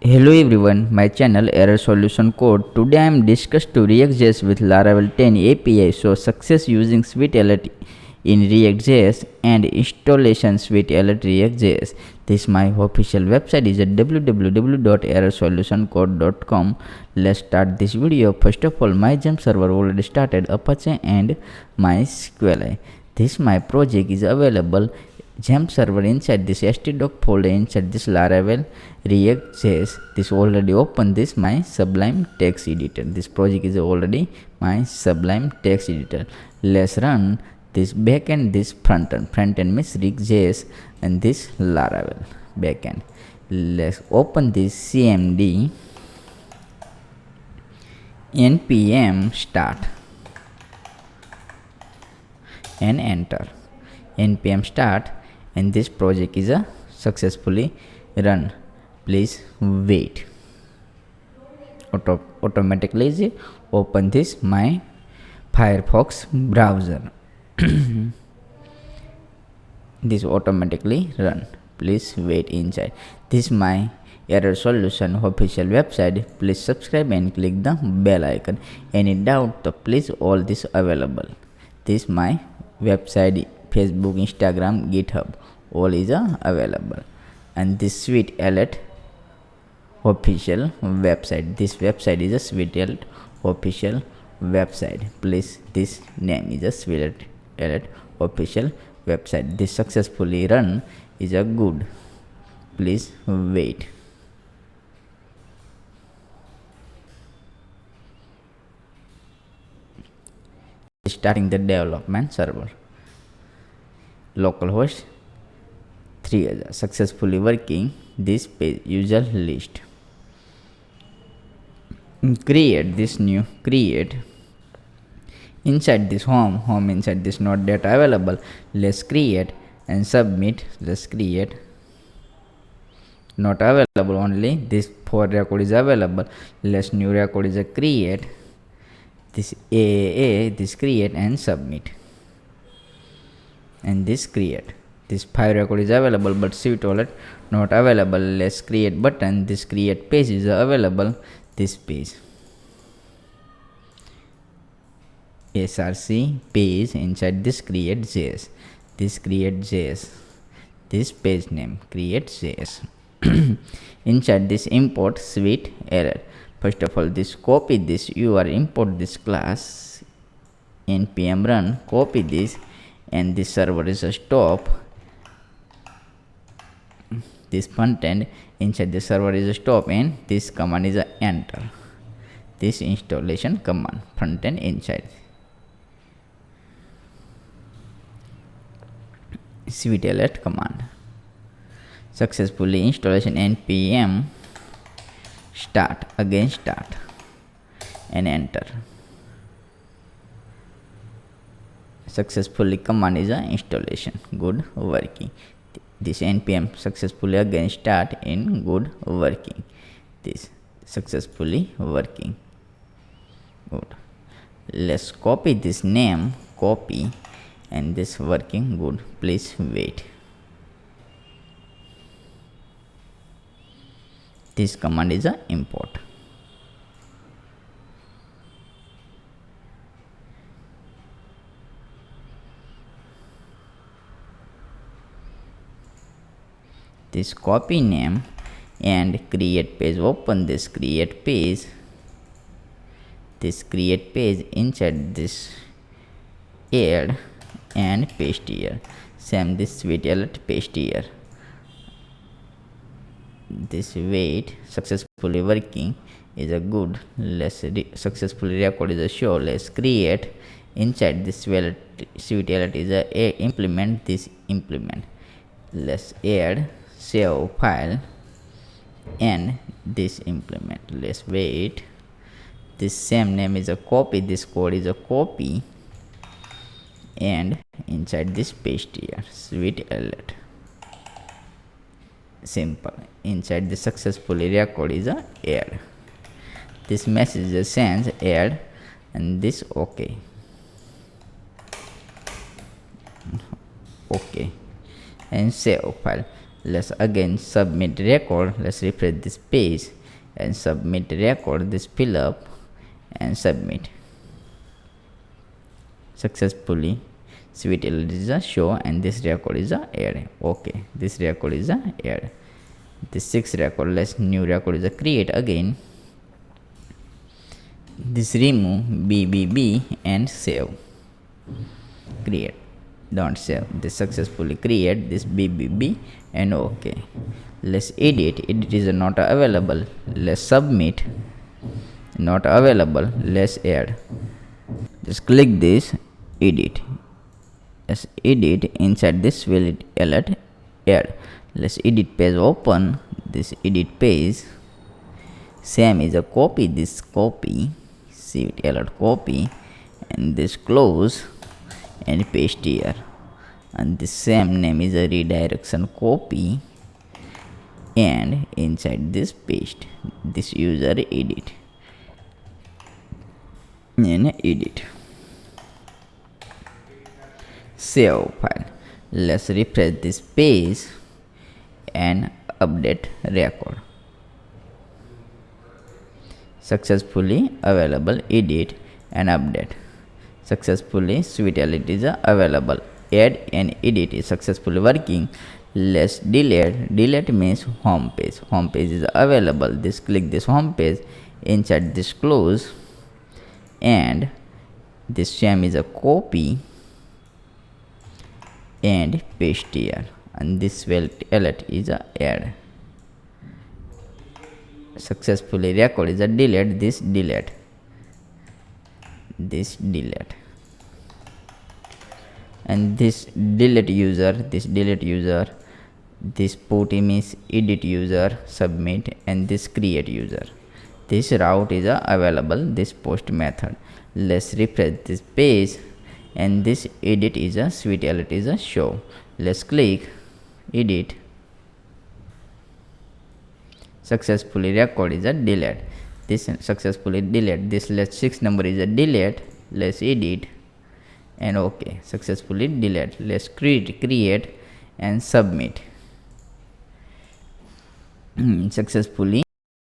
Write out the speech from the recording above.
Hello everyone, my channel Error Solution Code. Today I am discuss to ReactJS with Laravel 10 API. So success using Sweet Alert in ReactJS and installation Sweet Alert ReactJS. This my official website is at www.errorsolutioncode.com. Let's start this video. First of all, my Gem server already started Apache and MySQLi. This my project is available Gem server inside this htdoc folder inside this Laravel ReactJS. This already open this my Sublime text editor. This project is already my Sublime text editor. Let's run this backend, this frontend. Frontend means ReactJS and this Laravel backend. Let's open this cmd npm start and enter npm start, and this project is successfully run. Please wait. Automatically open this my Firefox browser. This automatically run. Please wait inside. This my Error Solution official website. Please subscribe and click the bell icon. Any doubt, please all this available. This my website, Facebook, Instagram, GitHub, all is available. And this Sweet Alert official website. This website is a Sweet Alert official website. Please, this name is a Sweet Alert official website. This successfully run is a good. Please wait. Starting the development server. Localhost 3000 successfully working. This page user list. Create this new create inside this home inside this not data available. Let's create and submit. Let's create not available, only this 4 record is available. Let's new record is a create this this create and submit, and this create. This 5 record is available but Sweet Alert not available. Let's create button. This create page is available. This page src page inside this create.js. This create.js. This page name create.js. Inside this import Sweet Alert. First of all, this copy this URL, import this class npm run, copy this, and this server is a stop. This content inside the server is a stop, and this command is a enter. This installation command frontend inside Sweet Alert command. Successfully installation npm start, again start and enter. Successfully command is a installation, good working. This npm successfully again start in good working. This successfully working, good. Let's copy this name, copy, and this working good. Please wait. This command is a import. This copy name and create page. Open this create page. This create page inside this add and paste here. Same this Sweet Alert paste here. This wait. Successfully working is a good. Let's successfully record is a show. Let's create inside this Sweet Alert is a implement. This implement. Let's add save file and this implement. Let's wait. This same name is a copy. This code is a copy, and inside this paste here Sweet Alert. Simple. Inside the successfully record is a add. This message is sends add, and this okay. Okay, and save file. Let's again submit record. Let's refresh this page and submit record. This fill up and submit. Successfully sweet element is a show and this record is a add. Okay, this record is a add. This 6 record, let's new record is a create again. This remove BBB and save. Create, don't save. This successfully create this BBB and okay. Let's edit. Edit is not available. Let's submit. Not available. Let's add. Just click this edit. Let's edit. Inside this will alert add. Let's edit page open. This edit page. Same is a copy. This copy. See it alert copy and this close and paste here. And the same name is a redirection copy and inside this paste this user edit and edit. Save file. Let's refresh this page and update record. Successfully available edit and update. Successfully sweet element is available. Add and edit is successfully working. Let's delete. Delete means home page. Home page is available. This click this home page. Inside this close and this same is a copy and paste here and this will alert is a add. Successfully record is a delete. This delete. This delete. And this delete user. This delete user. This put image edit user submit and this create user. This route is available. This post method. Let's refresh this page and this edit is a sweet alert is a show. Let's click edit. Successfully record is a delete. This successfully delete. This let's 6 number is a delete. Let's edit and okay, successfully delete. Let's create and submit. Successfully